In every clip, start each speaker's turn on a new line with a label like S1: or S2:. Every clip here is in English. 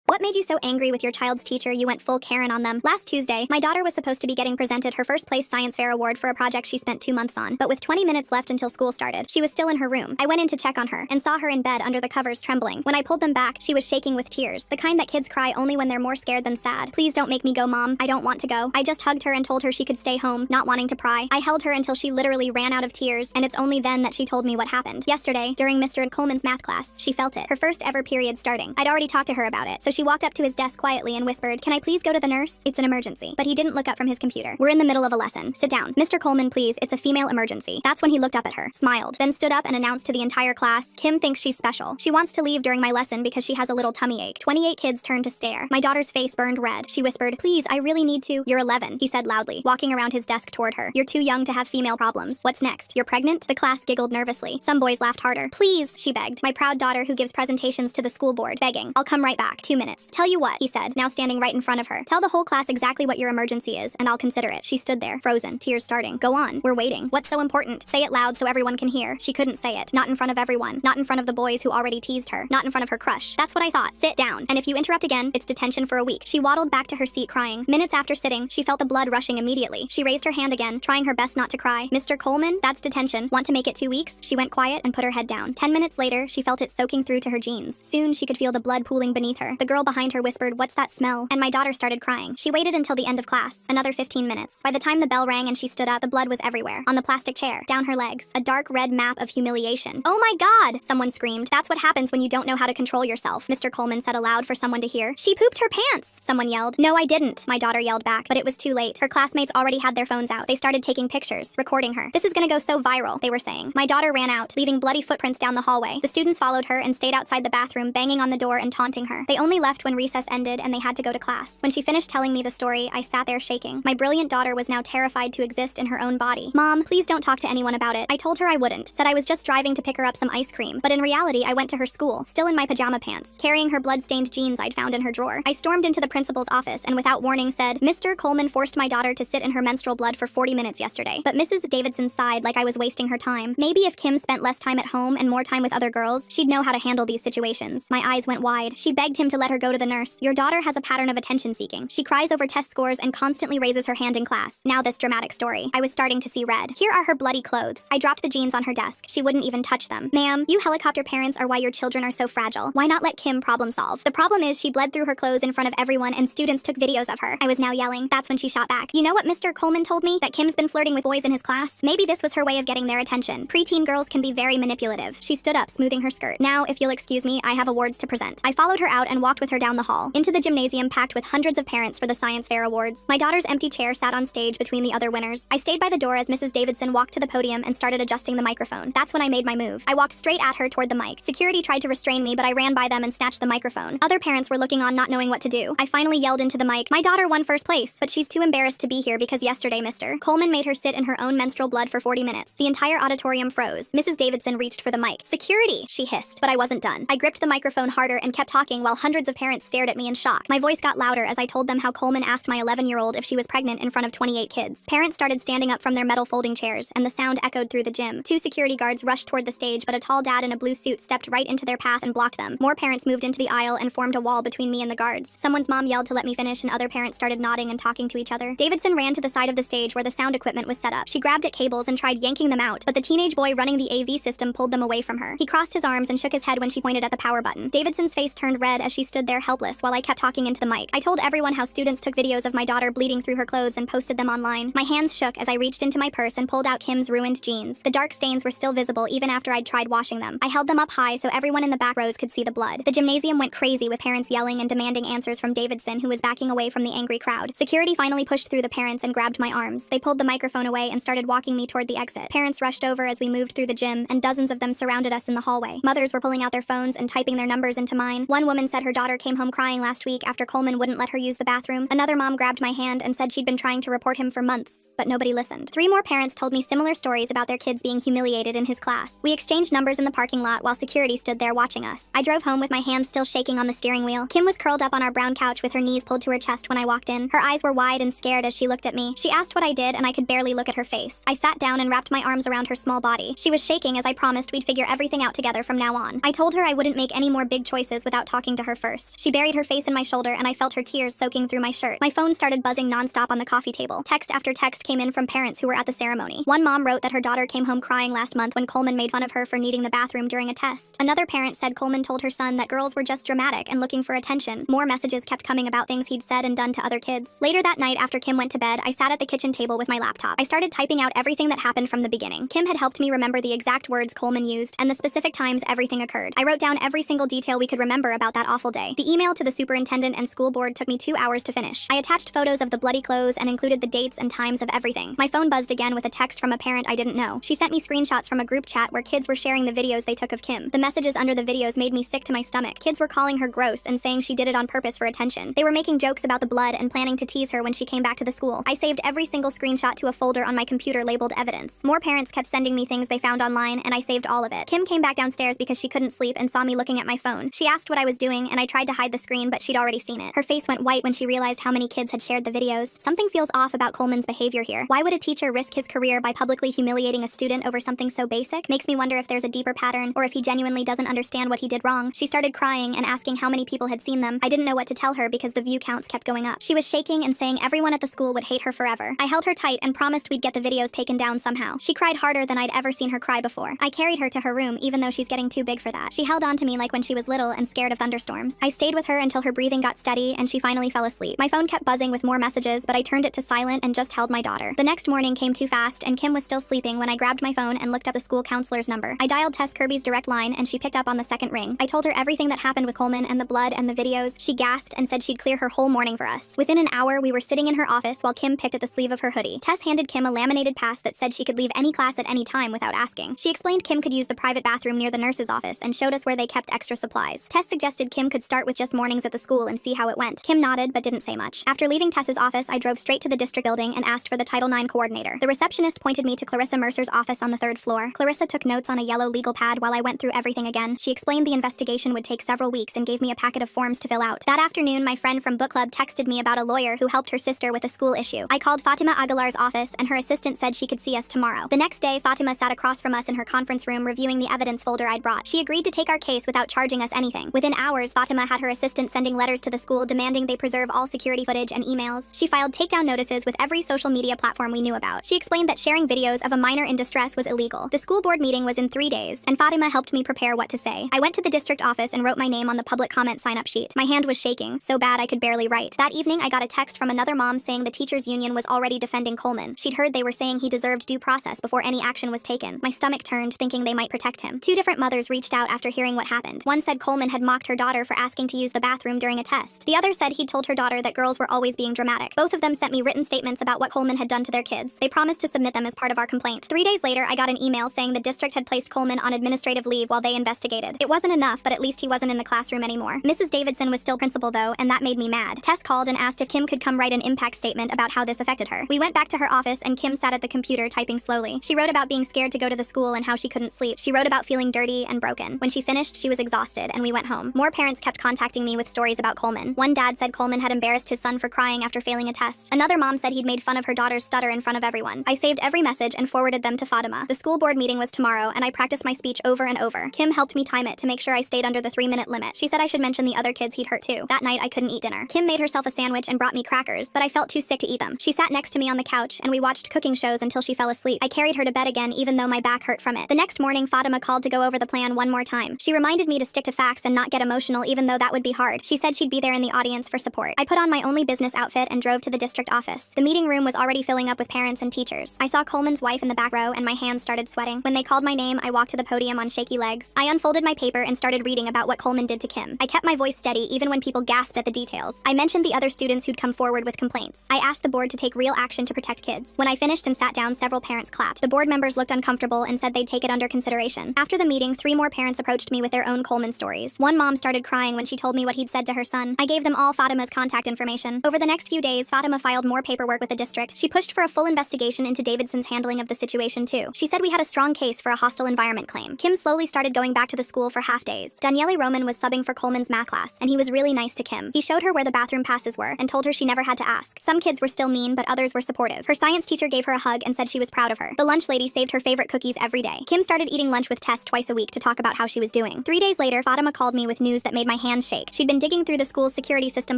S1: What made you so angry with your child's teacher you went full Karen on them? Last Tuesday, my daughter was supposed to be getting presented her first place science fair award for a project she spent 2 months on, but with 20 minutes left until school started, she was still in her room. I went in to check on her and saw her in bed under the covers trembling. When I pulled them back, she was shaking with tears, the kind that kids cry only when they're more scared than sad. Please don't make me go, Mom. I don't want to go. I just hugged her and told her she could stay home, not wanting to pry. I held her until she literally ran out of tears, and it's only then that she told me what happened. Yesterday, during Mr. Coleman's math class, she felt it. Her first ever period starting. I'd already talked to her about it, so she walked up to his desk quietly and whispered, "Can I please go to the nurse? It's an emergency." But he didn't look up from his computer. "We're in the middle of a lesson. Sit down. Mr. Coleman, please, it's a female emergency." That's when he looked up at her, smiled, then stood up and announced to the entire class, "Kim thinks she's special. She wants to leave during my lesson because she has a little tummy ache." 28 kids turned to stare. My daughter's face burned red. She whispered, "Please, I really need to." "You're 11, he said loudly, walking around his desk toward her. "You're too young to have female problems. What's next? You're pregnant?" The class giggled nervously. Some boys laughed harder. "Please," she begged. My proud daughter who gives presentations to the school board, begging. "I'll come right back. 2 minutes." "Tell you what," he said, now standing right in front of her. "Tell the whole class exactly what your emergency is, and I'll consider it." She stood there, frozen, tears starting. "Go on. We're waiting. What's so important? Say it loud so everyone can hear." She couldn't say it. Not in front of everyone. Not in front of the boys who already teased her. Not in front of her crush. "That's what I thought. Sit down. And if you interrupt again, it's detention for a week." She waddled back to her seat crying. Minutes after sitting, she felt the blood rushing immediately. She raised her hand again, trying her best not to cry. "Mr. Coleman, that's detention. Want to make it 2 weeks?" She went quiet and put her head down. 10 minutes later, she felt it soaking through to her jeans. Soon, she could feel the blood pooling beneath her. The girl behind her whispered, "What's that smell?" And my daughter started crying. She waited until the end of class. Another 15 minutes. By the time the bell rang and she stood up, the blood was everywhere. On the plastic chair, down her legs. A dark red map of humiliation. "Oh my God!" someone screamed. "That's what happens when you don't know how to control yourself," Mr. Coleman said aloud for someone to hear. "She pooped her pants!" someone yelled. "No, I didn't," my daughter yelled back, but it was too late. Her classmates already had their phones out. They started taking pictures, recording her. "This is gonna go so viral," they were saying. My daughter ran out, leaving bloody footprints down the hallway. The students followed her and stayed outside the bathroom, banging on the door and taunting her. They only left when recess ended and they had to go to class. When she finished telling me the story, I sat there shaking. My brilliant daughter was now terrified to exist in her own body. "Mom, please don't talk to anyone about it." I told her I wouldn't. Said I was just driving to pick her up some ice cream. But in reality, I went to her school, still in my pajama pants, carrying her blood-stained jeans I'd found in her drawer. I stormed into the principal's office and without warning said, "Mr. Coleman forced my daughter to sit in her menstrual blood for 40 minutes yesterday." But Mrs. Davidson sighed like I was wasting her time. Maybe if Kim spent less time at home and more time with other girls, she'd know how to handle these situations. My eyes went wide. She begged him to let her go to the nurse. "Your daughter has a pattern of attention seeking. She cries over test scores and constantly raises her hand in class." Now this dramatic story. I was starting to see red. "Here are her bloody clothes." I dropped the jeans on her desk. She wouldn't even touch them. "Ma'am, you helicopter parents are why your children are so fragile. Why not let Kim problem solve? The problem is she bled through her clothes in front of everyone and students took videos of her." I was now yelling. That's when she shot back. "You know what Mr. Coleman told me? That Kim's been flirting with boys in his class? Maybe this was her way of getting their attention. Preteen girls can be very manipulative." She stood up, smoothing her skirt. "Now, if you'll excuse me, I have awards to present." I followed her out and walked with her down the hall, into the gymnasium packed with hundreds of parents for the science fair awards. My daughter's empty chair sat on stage between the other winners. I stayed by the door as Mrs. Davidson walked to the podium and started adjusting the microphone. That's when I made my move. I walked straight at her toward the mic. Security tried to restrain me, but I ran by them and snatched the microphone. Other parents were looking on, not knowing what to do. I finally yelled into the mic, "My daughter won first place, but she's too embarrassed to be here because yesterday Mr. Coleman made her sit in her own menstrual blood for 40 minutes. The entire auditorium froze. Mrs. Davidson reached for the mic. "Security!" she hissed, but I wasn't done. I gripped the microphone harder and kept talking while hundreds of parents stared at me in shock. My voice got louder as I told them how Coleman asked my 11-year-old if she was pregnant in front of 28 kids. Parents started standing up from their metal folding chairs, and the sound echoed through the gym. 2 security guards rushed toward the stage, but a tall dad in a blue suit stepped right into their path and blocked them. More parents moved into the aisle and formed a wall between me and the guards. Someone's mom yelled to let me finish, and other parents started nodding and talking to each other. Davidson ran to the side of the stage where the sound equipment was set up. She grabbed at cables and tried yanking them out, but the teenage boy running the AV system pulled them away from her. He crossed his arms and shook his head when she pointed at the power button. Davidson's face turned red as she stood there helpless while I kept talking into the mic. I told everyone how students took videos of my daughter bleeding through her clothes and posted them online. My hands shook as I reached into my purse and pulled out Kim's ruined jeans. The dark stains were still visible even after I'd tried washing them. I held them up high so everyone in the back rows could see the blood. The gymnasium went crazy with parents yelling and demanding answers from Davidson, who was backing away from the angry crowd. Security finally pushed through the parents and grabbed my arms. They pulled the microphone away and started walking me toward the exit. Parents rushed over as we moved through the gym, and dozens of them surrounded us in the hallway. Mothers were pulling out their phones and typing their numbers into mine. One woman said her daughter came home crying last week after Coleman wouldn't let her use the bathroom. Another mom grabbed my hand and said she'd been trying to report him for months, but nobody listened. 3 more parents told me similar stories about their kids being humiliated in his class. We exchanged numbers in the parking lot while security stood there watching us. I drove home with my hands still shaking on the steering wheel. Kim was curled up on our brown couch with her knees pulled to her chest when I walked in. Her eyes were wide and scared as she looked at me. She asked what I did, and I could barely look at her face. I sat down and wrapped my arms around her small body. She was shaking as I promised we'd figure everything out together from now on. I told her I wouldn't make any more big choices without talking to her first. burst. She buried her face in my shoulder and I felt her tears soaking through my shirt. My phone started buzzing nonstop on the coffee table. Text after text came in from parents who were at the ceremony. One mom wrote that her daughter came home crying last month when Coleman made fun of her for needing the bathroom during a test. Another parent said Coleman told her son that girls were just dramatic and looking for attention. More messages kept coming about things he'd said and done to other kids. Later that night, after Kim went to bed, I sat at the kitchen table with my laptop. I started typing out everything that happened from the beginning. Kim had helped me remember the exact words Coleman used and the specific times everything occurred. I wrote down every single detail we could remember about that awful day. The email to the superintendent and school board took me 2 hours to finish. I attached photos of the bloody clothes and included the dates and times of everything. My phone buzzed again with a text from a parent I didn't know. She sent me screenshots from a group chat where kids were sharing the videos they took of Kim. The messages under the videos made me sick to my stomach. Kids were calling her gross and saying she did it on purpose for attention. They were making jokes about the blood and planning to tease her when she came back to the school. I saved every single screenshot to a folder on my computer labeled evidence. More parents kept sending me things they found online and I saved all of it. Kim came back downstairs because she couldn't sleep and saw me looking at my phone. She asked what I was doing and I tried to hide the screen, but she'd already seen it. Her face went white when she realized how many kids had shared the videos. Something feels off about Coleman's behavior here. Why would a teacher risk his career by publicly humiliating a student over something so basic? Makes me wonder if there's a deeper pattern or if he genuinely doesn't understand what he did wrong. She started crying and asking how many people had seen them. I didn't know what to tell her because the view counts kept going up. She was shaking and saying everyone at the school would hate her forever. I held her tight and promised we'd get the videos taken down somehow. She cried harder than I'd ever seen her cry before. I carried her to her room even though she's getting too big for that. She held on to me like when she was little and scared of thunderstorms. I stayed with her until her breathing got steady and she finally fell asleep. My phone kept buzzing with more messages, but I turned it to silent and just held my daughter. The next morning came too fast and Kim was still sleeping when I grabbed my phone and looked up the school counselor's number. I dialed Tess Kirby's direct line and she picked up on the second ring. I told her everything that happened with Coleman and the blood and the videos. She gasped and said she'd clear her whole morning for us. Within an hour, we were sitting in her office while Kim picked at the sleeve of her hoodie. Tess handed Kim a laminated pass that said she could leave any class at any time without asking. She explained Kim could use the private bathroom near the nurse's office and showed us where they kept extra supplies. Tess suggested Kim could start with just mornings at the school and see how it went. Kim nodded but didn't say much. After leaving Tess's office, I drove straight to the district building and asked for the Title IX coordinator. The receptionist pointed me to Clarissa Mercer's office on the 3rd floor. Clarissa took notes on a yellow legal pad while I went through everything again. She explained the investigation would take several weeks and gave me a packet of forms to fill out. That afternoon, my friend from book club texted me about a lawyer who helped her sister with a school issue. I called Fatima Aguilar's office and her assistant said she could see us tomorrow. The next day, Fatima sat across from us in her conference room reviewing the evidence folder I'd brought. She agreed to take our case without charging us anything. Within hours, Fatima had her assistant sending letters to the school demanding they preserve all security footage and emails. She filed takedown notices with every social media platform we knew about. She explained that sharing videos of a minor in distress was illegal. The school board meeting was in 3 days, and Fatima helped me prepare what to say. I went to the district office and wrote my name on the public comment sign-up sheet. My hand was shaking, so bad I could barely write. That evening, I got a text from another mom saying the teachers' union was already defending Coleman. She'd heard they were saying he deserved due process before any action was taken. My stomach turned, thinking they might protect him. 2 different mothers reached out after hearing what happened. One said Coleman had mocked her daughter for asking to use the bathroom during a test. The other said he'd told her daughter that girls were always being dramatic. Both of them sent me written statements about what Coleman had done to their kids. They promised to submit them as part of our complaint. 3 days later, I got an email saying the district had placed Coleman on administrative leave while they investigated. It wasn't enough, but at least he wasn't in the classroom anymore. Mrs. Davidson was still principal though, and that made me mad. Tess called and asked if Kim could come write an impact statement about how this affected her. We went back to her office and Kim sat at the computer typing slowly. She wrote about being scared to go to the school and how she couldn't sleep. She wrote about feeling dirty and broken. When she finished, she was exhausted and we went home. More parents kept contacting me with stories about Coleman. One dad said Coleman had embarrassed his son for crying after failing a test. Another mom said he'd made fun of her daughter's stutter in front of everyone. I saved every message and forwarded them to Fatima. The school board meeting was tomorrow and I practiced my speech over and over. Kim helped me time it to make sure I stayed under the 3-minute limit. She said I should mention the other kids he'd hurt too. That night I couldn't eat dinner. Kim made herself a sandwich and brought me crackers, but I felt too sick to eat them. She sat next to me on the couch and we watched cooking shows until she fell asleep. I carried her to bed again even though my back hurt from it. The next morning, Fatima called to go over the plan one more time. She reminded me to stick to facts and not get emotional even though that would be hard. She said she'd be there in the audience for support. I put on my only business outfit and drove to the district office. The meeting room was already filling up with parents and teachers. I saw Coleman's wife in the back row and my hands started sweating. When they called my name, I walked to the podium on shaky legs. I unfolded my paper and started reading about what Coleman did to Kim. I kept my voice steady even when people gasped at the details. I mentioned the other students who'd come forward with complaints. I asked the board to take real action to protect kids. When I finished and sat down, several parents clapped. The board members looked uncomfortable and said they'd take it under consideration. After the meeting, 3 more parents approached me with their own Coleman stories. One mom started crying when she told me what he'd said to her son. I gave them all Fatima's contact information. Over the next few days, Fatima filed more paperwork with the district. She pushed for a full investigation into Davidson's handling of the situation too. She said we had a strong case for a hostile environment claim. Kim slowly started going back to the school for half days. Daniele Roman was subbing for Coleman's math class, and he was really nice to Kim. He showed her where the bathroom passes were and told her she never had to ask. Some kids were still mean, but others were supportive. Her science teacher gave her a hug and said she was proud of her. The lunch lady saved her favorite cookies every day. Kim started eating lunch with Tess twice a week to talk about how she was doing. 3 days later, Fatima called me with news that made my hands shake. She'd been digging through the school's security system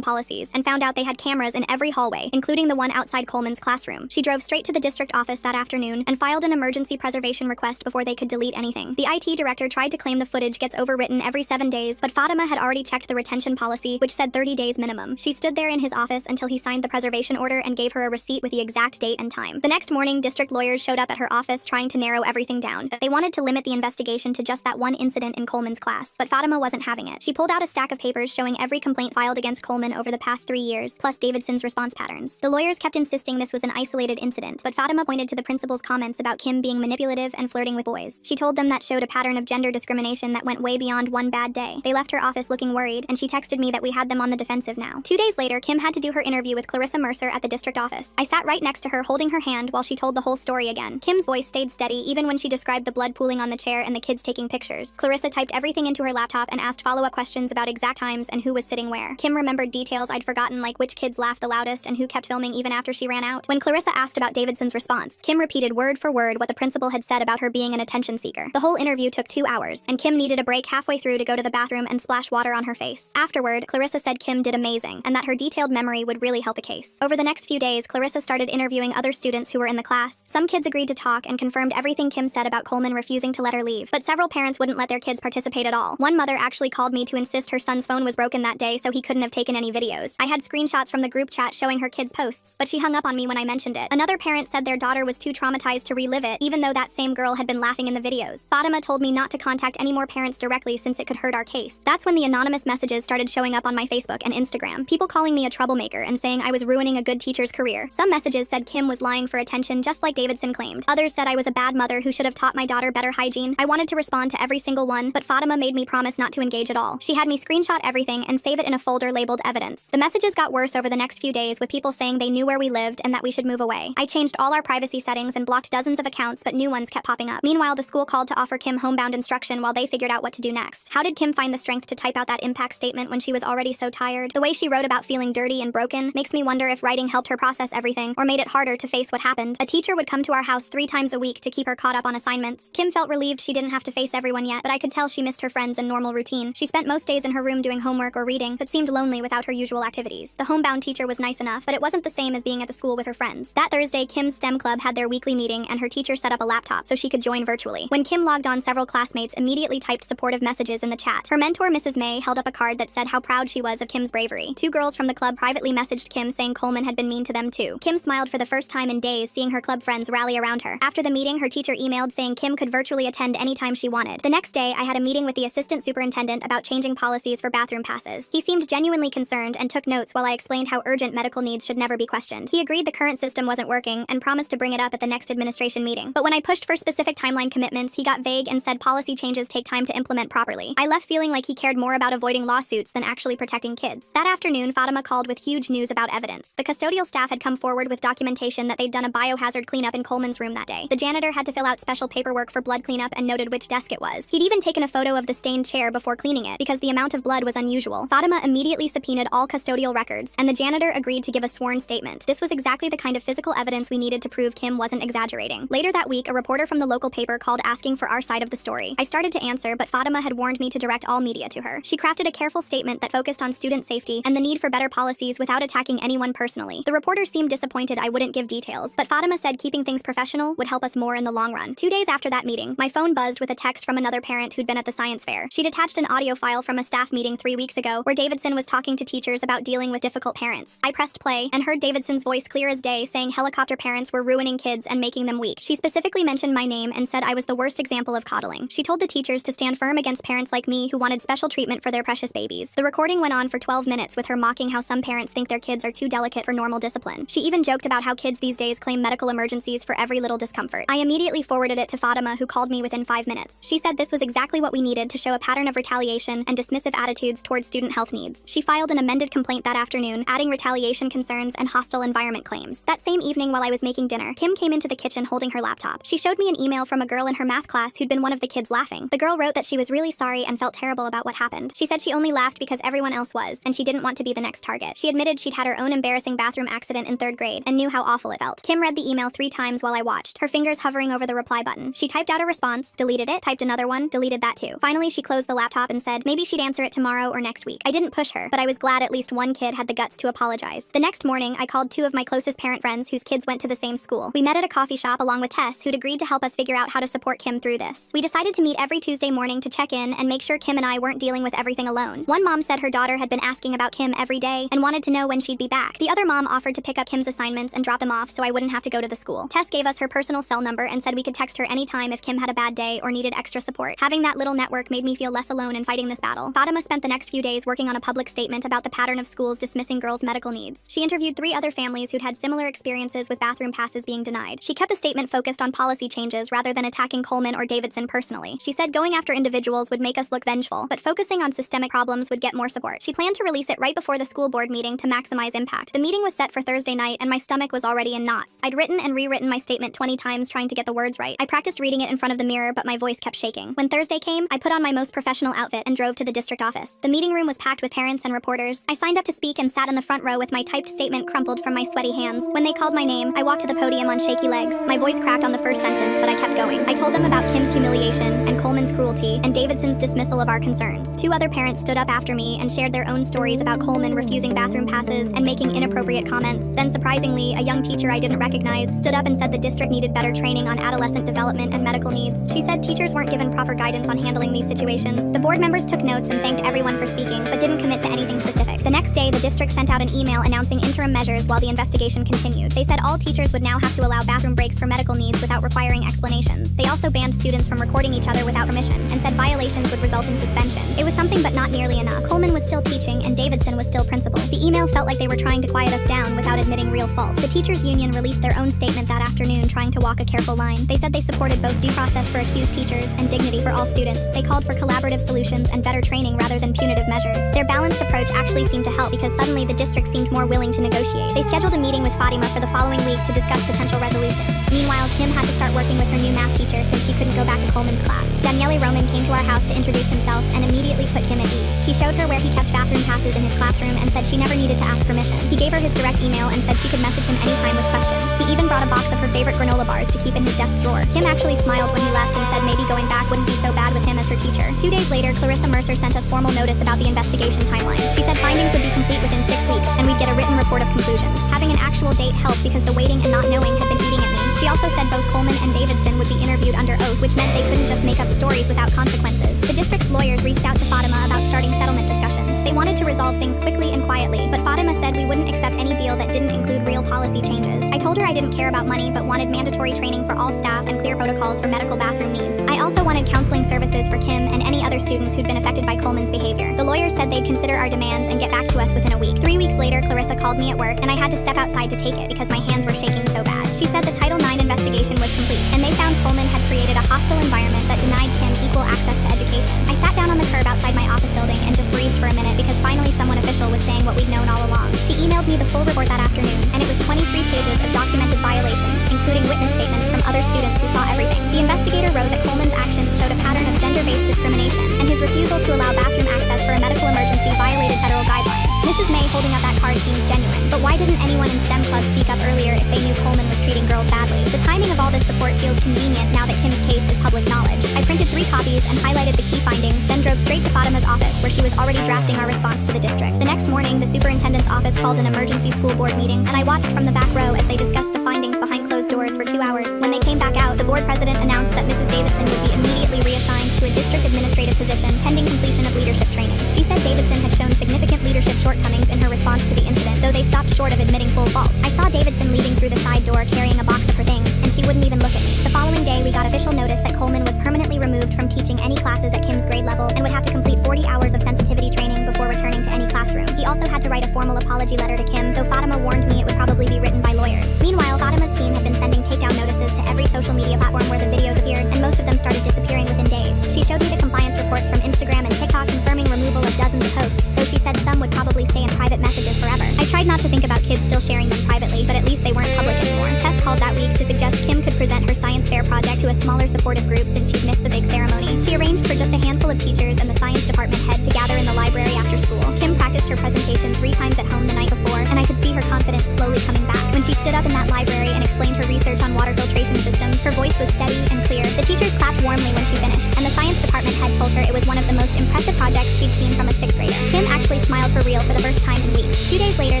S1: policies and found out they had cameras in every hallway, including the one outside Coleman's classroom. She drove straight to the district office that afternoon and filed an emergency preservation request before they could delete anything. The IT director tried to claim the footage gets overwritten every 7 days, but Fatima had already checked the retention policy, which said 30 days minimum. She stood there in his office until he signed the preservation order and gave her a receipt with the exact date and time. The next morning, district lawyers showed up at her office trying to narrow everything down. They wanted to limit the investigation to just that one incident in Coleman's class, but Fatima wasn't having it. She pulled out a stack of papers showing every complaint filed against Coleman over the past 3 years, plus Davidson's response patterns. The lawyers kept insisting this was an isolated incident, but Fatima pointed to the principal's comments about Kim being manipulative and flirting with boys. She told them that showed a pattern of gender discrimination that went way beyond one bad day. They left her office looking worried, and she texted me that we had them on the defensive now. 2 days later, Kim had to do her interview with Clarissa Mercer at the district office. I sat right next to her holding her hand while she told the whole story again. Kim's voice stayed steady even when she described the blood pooling on the chair and the kids taking pictures. Clarissa typed everything into her laptop and asked follow-up questions about exact times and who was sitting where. Kim remembered details I'd forgotten, like which kids laughed the loudest and who kept filming even after she ran out. When Clarissa asked about Davidson's response, Kim repeated word for word what the principal had said about her being an attention seeker. The whole interview took 2 hours, and Kim needed a break halfway through to go to the bathroom and splash water on her face. Afterward, Clarissa said Kim did amazing and that her detailed memory would really help the case. Over the next few days, Clarissa started interviewing other students who were in the class. Some kids agreed to talk and confirmed everything Kim said about Coleman refusing to let her leave, but several parents wouldn't let their kids participate at all. One mother actually called me to insist her son's phone was broken that day so he couldn't have taken any videos. I had screenshots from the group chat showing her kids' posts, but she hung up on me when I mentioned it. Another parent said their daughter was too traumatized to relive it, even though that same girl had been laughing in the videos. Fatima told me not to contact any more parents directly since it could hurt our case. That's when the anonymous messages started showing up on my Facebook and Instagram. People calling me a troublemaker and saying I was ruining a good teacher's career. Some messages said Kim was lying for attention just like Davidson claimed. Others said I was a bad mother who should have taught my daughter better hygiene. I wanted to respond to every single one, but Fatima made me promise not to engage at all. She had me screenshot everything and save it in a folder labeled evidence. The messages got worse over the next few days, with people saying they knew where we lived and that we should move away. I changed all our privacy settings and blocked dozens of accounts, but new ones kept popping up. Meanwhile, the school called to offer Kim homebound instruction while they figured out what to do next. How did Kim find the strength to type out that impact statement when she was already so tired? The way she wrote about feeling dirty and broken makes me wonder if writing helped her process everything or made it harder to face what happened. A teacher would come to our house 3 times a week to keep her caught up on assignments. Kim felt relieved she didn't have to face everyone yet, but I could tell she missed her friends and normal routine. She spent most days in her room doing homework or reading, but seemed lonely without her usual activities. The homebound teacher was nice enough, but it wasn't the same as being at the school with her friends. That Thursday, Kim's STEM club had their weekly meeting, and her teacher set up a laptop so she could join virtually. When Kim logged on, several classmates immediately typed supportive messages in the chat. Her mentor, Mrs. May, held up a card that said how proud she was of Kim's bravery. 2 girls from the club privately messaged Kim saying Coleman had been mean to them too. Kim smiled for the first time in days seeing her club friends rally around her. After the meeting, her teacher emailed saying Kim could virtually attend anytime she wanted. The next day, I had a meeting with the assistant superintendent about changing policies for bathroom passes. He seemed genuinely concerned and took notes while I explained how urgent medical needs should never be questioned. He agreed the current system wasn't working and promised to bring it up at the next administration meeting. But when I pushed for specific timeline commitments, he got vague and said policy changes take time to implement properly. I left feeling like he cared more about avoiding lawsuits than actually protecting kids. That afternoon, Fatima called with huge news about evidence. The custodial staff had come forward with documentation that they'd done a biohazard cleanup in Coleman's room that day. The janitor had to fill out special paperwork for blood cleanup and noted which desk it was. He'd even taken a photo of the stained chair before cleaning it because the amount of blood was unusual. Fatima immediately subpoenaed all custodial records, and the janitor agreed to give a sworn statement. This was exactly the kind of physical evidence we needed to prove Kim wasn't exaggerating. Later that week, a reporter from the local paper called asking for our side of the story. I started to answer, but Fatima had warned me to direct all media to her. She crafted a careful statement that focused on student safety and the need for better policies without attacking anyone personally. The reporter seemed disappointed I wouldn't give details, but Fatima said keeping things professional would help us more in the long run. 2 days after that meeting, my phone buzzed with a text from another parent who'd been at the science fair. She'd attached an audio file from a staff meeting 3 weeks ago where Davidson was talking to teachers about dealing with difficult parents. I pressed play and heard Davidson's voice clear as day saying helicopter parents were ruining kids and making them weak. She specifically mentioned my name and said I was the worst example of coddling. She told the teachers to stand firm against parents like me who wanted special treatment for their precious babies. The recording went on for 12 minutes with her mocking how some parents think their kids are too delicate for normal discipline. She even joked about how kids these days claim medical emergencies for every little discomfort. I immediately forwarded it to Fatima, who called me within 5 minutes. She said this was exactly what we needed to show a pattern of retaliation and dismissive attitudes towards student health needs. She filed an amended complaint that afternoon, adding retaliation concerns and hostile environment claims. That same evening while I was making dinner, Kim came into the kitchen holding her laptop. She showed me an email from a girl in her math class who'd been one of the kids laughing. The girl wrote that she was really sorry and felt terrible about what happened. She said she only laughed because everyone else was, and she didn't want to be the next target. She admitted she'd had her own embarrassing bathroom accident in 3rd grade and knew how awful it felt. Kim read the email 3 times while I watched, her fingers hovering over the reply button. She typed out a response, deleted it, typed another one, deleted that too. Finally, she closed the laptop and said maybe she'd answer answer it tomorrow or next week. I didn't push her, but I was glad at least one kid had the guts to apologize. The next morning, I called 2 of my closest parent friends whose kids went to the same school. We met at a coffee shop along with Tess, who'd agreed to help us figure out how to support Kim through this. We decided to meet every Tuesday morning to check in and make sure Kim and I weren't dealing with everything alone. One mom said her daughter had been asking about Kim every day and wanted to know when she'd be back. The other mom offered to pick up Kim's assignments and drop them off so I wouldn't have to go to the school. Tess gave us her personal cell number and said we could text her anytime if Kim had a bad day or needed extra support. Having that little network made me feel less alone in fighting this battle. Fatima spent the next few days working on a public statement about the pattern of schools dismissing girls' medical needs. She interviewed 3 other families who'd had similar experiences with bathroom passes being denied. She kept the statement focused on policy changes rather than attacking Coleman or Davidson personally. She said going after individuals would make us look vengeful, but focusing on systemic problems would get more support. She planned to release it right before the school board meeting to maximize impact. The meeting was set for Thursday night and my stomach was already in knots. I'd written and rewritten my statement 20 times trying to get the words right. I practiced reading it in front of the mirror, but my voice kept shaking. When Thursday came, I put on my most professional outfit and drove to the district office. The meeting room was packed with parents and reporters. I signed up to speak and sat in the front row with my typed statement crumpled from my sweaty hands. When they called my name, I walked to the podium on shaky legs. My voice cracked on the first sentence, but I kept going. I told them about Kim's humiliation and Coleman's cruelty and Davidson's dismissal of our concerns. 2 other parents stood up after me and shared their own stories about Coleman refusing bathroom passes and making inappropriate comments. Then surprisingly, a young teacher I didn't recognize stood up and said the district needed better training on adolescent development and medical needs. She said teachers weren't given proper guidance on handling these situations. The board members took notes and thanked everyone for speaking, but didn't commit to anything specific. The next day, the district sent out an email announcing interim measures while the investigation continued. They said all teachers would now have to allow bathroom breaks for medical needs without requiring explanations. They also banned students from recording each other without permission and said violations would result in suspension. It was something but not nearly enough. Coleman was still teaching and Davidson was still principal. The email felt like they were trying to quiet us down without admitting real fault. The teachers union released their own statement that afternoon trying to walk a careful line. They said they supported both due process for accused teachers and dignity for all students. They called for collaborative solutions and better training rather than punitive measures. Their balanced approach actually seemed to help because suddenly the district seemed more willing to negotiate. They scheduled a meeting with Fatima for the following week to discuss potential resolutions. Meanwhile, Kim had to start working with her new math teacher since she couldn't go back to Coleman's class. Daniele Roman came to our house to introduce himself and immediately put Kim at ease. He showed her where he kept bathroom passes in his classroom and said she never needed to ask permission. He gave her his direct email and said she could message him anytime with questions. He even brought a box of her favorite granola bars to keep in his desk drawer. Kim actually smiled when he left and said maybe going back wouldn't be so bad with him as her teacher. 2 days later, Clarissa Mercer sent us formal notice about the investigation timeline. She said findings would be complete within 6 weeks and we'd get a written report of conclusions. Having an actual date helped because the waiting and not knowing had been eating at me. She also said both Coleman and Davidson would be interviewed under oath, which meant they couldn't just make up stories without consequences. The district's lawyers reached out to Fatima about starting settlement discussions. They wanted to resolve things quickly and quietly, but Fatima said we wouldn't accept any deal that didn't include real policy changes. I told her I didn't care about money but wanted mandatory training for all staff and clear protocols for medical bathroom needs. I also wanted counseling services for Kim and any other students who'd been affected by Coleman's behavior. The lawyers said they'd consider our demands and get back to us within a week. 3 weeks later, Clarissa called me at work and I had to step outside to take it because my hands were shaking so bad. She said the Title IX investigation was complete and they found Coleman had created a hostile environment that denied Kim equal access to education. I sat down on the curb outside my office building and just breathed for a minute because finally someone official was saying what we'd known all along. She emailed me the full report that afternoon and it was 23 pages of documented violations, including witness statements from other students who saw everything. The investigator wrote that Coleman's actions showed a pattern of gender-based discrimination and his refusal to allow bathroom access for a medical emergency violated federal guidelines. Mrs. May holding up that card seems genuine, but why didn't anyone in STEM clubs speak up earlier if they knew Coleman was treating girls badly? The timing of all this support feels convenient now that Kim's case is public knowledge. I printed 3 copies and highlighted the key findings, then drove straight to Fatima's office where she was already drafting our response to the district. The next morning, the superintendent's office called an emergency school board meeting, and I watched from the back row as they discussed the findings behind closed doors for 2 hours. When they came back out, the board president announced that Mrs. Davidson would be immediately reassigned to a district administrative position pending completion of leadership training. She said Davidson had shown significant leadership shortcomings in her response to the incident, though they stopped short of admitting full fault. I saw Davidson leaving through the side door carrying a box of her things, and she wouldn't even look at me. The following day, we got official notice that Coleman was permanently removed from teaching any classes at Kim's grade level and would have to complete 40 hours of sensitivity training before returning to any classroom. He also had to write a formal apology letter to Kim, though Fatima warned me it would probably be written by lawyers. Meanwhile, Fatima's team had been sending takedown notices to every social media platform where the videos appeared, and most of them started disappearing within days. She showed me the compliance reports from Instagram and TikTok confirming removal of dozens of posts, though she said some would probably stay in private messages forever. I tried not to think about kids still sharing them privately, but at least they weren't public anymore. Tess called that week to suggest Kim could present her science fair project to a smaller supportive group since she'd missed the big ceremony. She arranged for just a handful of teachers and the science department head to gather in the library after school. Kim practiced her presentation 3 times at home the night before, and I could see her confidence slowly coming back. When she stood up in that library and explained her research on water filtration systems, her voice was steady and clear. The teachers clapped warmly when she finished, and the the science department head told her it was one of the most impressive projects she'd seen from a 6th grader. Kim actually smiled for real for the first time in weeks. 2 days later,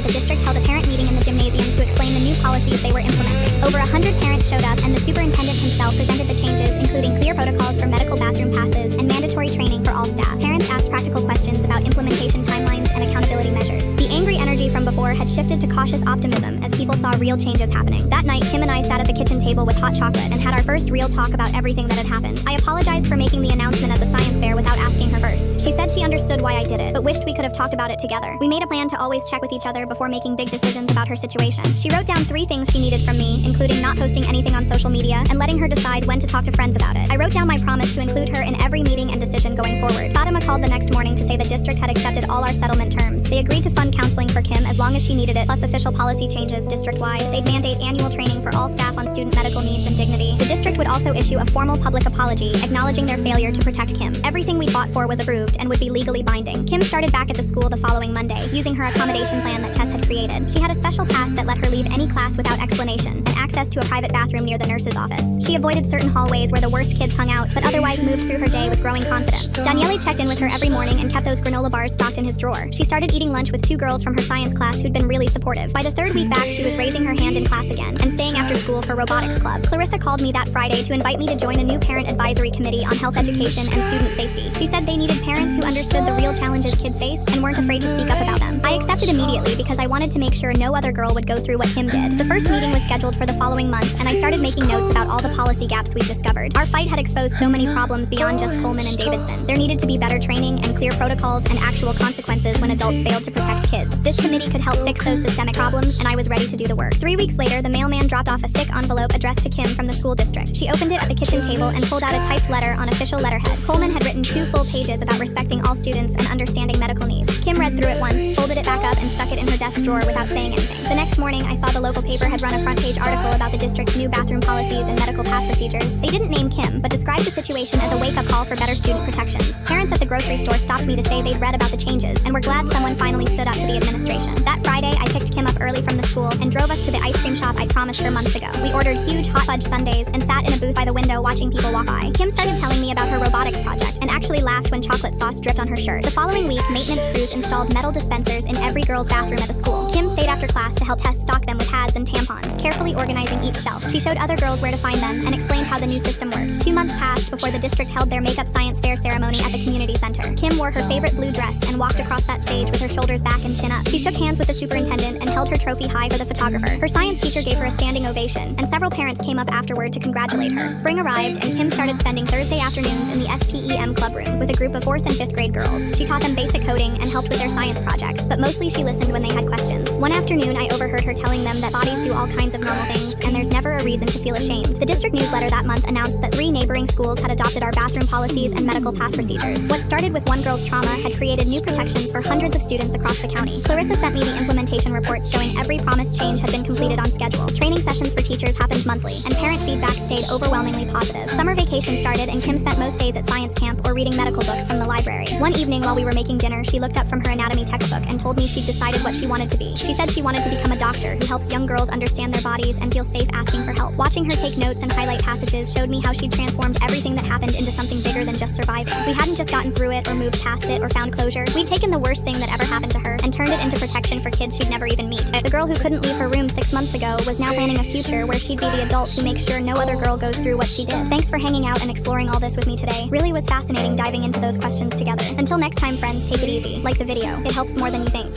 S1: the district held a parent meeting in the gymnasium to explain the new policies they were implementing. Over 100 parents showed up, and the superintendent himself presented the changes, including clear protocols for medical bathroom passes and mandatory training for all staff. Parents asked practical questions about implementation timelines and accountability measures. The angry energy from before had shifted to cautious optimism as people saw real changes happening. That night, Kim and I sat at the kitchen table with hot chocolate and had our first real talk about everything that had happened. I apologized for making the announcement at the science fair without asking her first. She said she understood why I did it, but wished we could have talked about it together. We made a plan to always check with each other before making big decisions about her situation. She wrote down 3 things she needed from me, including not posting anything on social media and letting her decide when to talk to friends about it. I wrote down my promise to include her in every meeting and decision going forward. Fatima called the next morning to say the district had accepted all our settlement terms. They agreed to fund counseling for Kim as long as she needed it, plus official policy changes district-wide. They'd mandate annual training for all staff on student medical needs and dignity. The district would also issue a formal public apology, acknowledging their failure to protect Kim. Everything we fought for was approved and would be legally binding. Kim started back at the school the following Monday, using her accommodation plan that Tess had created. She had a special pass that let her leave any class without explanation, and access to a private bathroom near the nurse's office. She avoided certain hallways where the worst kids hung out, but otherwise moved through her day with growing confidence. Daniele checked in with her every morning and kept those granola bars stocked in his drawer. She started eating lunch with 2 girls from her science class who'd been really supportive. By the 3rd week back, she was raising her hand in class again and staying after school for robotics club. Clarissa called me that Friday to invite me to join a new parent advisory committee on health education and student safety. She said they needed parents who understood the real challenges kids faced and weren't afraid to speak up about them. I accepted immediately because I wanted to make sure no other girl would go through what Kim did. The first meeting was scheduled for the following month, and I started making notes about all the policy gaps we'd discovered. Our fight had exposed so many problems beyond just Coleman and Davidson. There needed to be better training and clear protocols and actual consequences when adults failed to protect kids. This committee could help fix those systemic problems, and I was ready to do the work. 3 weeks later, the mailman dropped off a thick envelope addressed to Kim from the school district. She opened it at the kitchen table and pulled out a typed letter on official letterhead. Coleman had written 2 full pages about respecting all students and understanding medical needs. Kim read through it once, folded it back up, and stuck it in her desk drawer without saying anything. The next morning, I saw the local paper had run a front-page article about the district's new bathroom policies and medical pass procedures. They didn't name Kim, but described the situation as a wake-up call for better student protections. Parents at the grocery store stopped me to say they'd read about the changes and were glad someone finally stood up to the administration. That Friday, I picked Kim up early from the school and drove us to the ice cream shop I'd promised her months ago. We ordered huge hot fudge sundaes and sat in a booth by the window watching people walk by. Kim started telling me about her robotics project and actually laughed when chocolate sauce dripped on her shirt. The following week, maintenance crews installed metal dispensers in every girl's bathroom at the school. Kim stayed after class to help Tess stock them with pads and tampons, carefully organizing each shelf. She showed other girls where to find them and explained how the new system worked. 2 months passed before the district held their makeup science fair ceremony at the community center. Kim wore her favorite blue dress and walked across that stage with her shoulders back and chin up. She shook hands with the superintendent and held her trophy high for the photographer. Her science teacher gave her a standing ovation, and several parents came up afterward to congratulate her. Spring arrived, and Kim started spending Thursday afternoons in the STEM club room with a group of 4th and 5th grade girls. She taught them basic coding and helped with their science projects, but mostly she listened when they had questions. One afternoon, I overheard her telling them that bodies do all kinds of normal things, and there's never a reason to feel ashamed. The district newsletter that month announced that 3 neighboring schools had adopted our bathroom policies and medical pass procedures. What started with one girl's trauma had created new protections for hundreds of students across the county. Clarissa sent me the implementation reports showing every promised change had been completed on schedule. Training sessions for teachers happened monthly, and parent feedback stayed overwhelmingly positive. Summer vacation started, and Kim spent most days at science camp or reading medical books from the library. One evening while we were making dinner, she looked up from her anatomy textbook and told me she'd decided what she wanted to be. She said she wanted to become a doctor who helps young girls understand their bodies and feel safe asking for help. Watching her take notes and highlight passages showed me how she'd transformed everything that happened into something bigger than just surviving. We hadn't just gotten through it or moved past it or found closure. We'd taken the worst thing that ever happened to her and turned it into protection for kids she'd never even meet. The girl who couldn't leave her room 6 months ago was now planning a future where she'd be the adult who makes sure no other girl goes through what she did. Thanks for hanging out and exploring all this with me today. Really was fascinating diving into those questions together. Until next time, friends, take it easy. Like the video. It helps more than you think.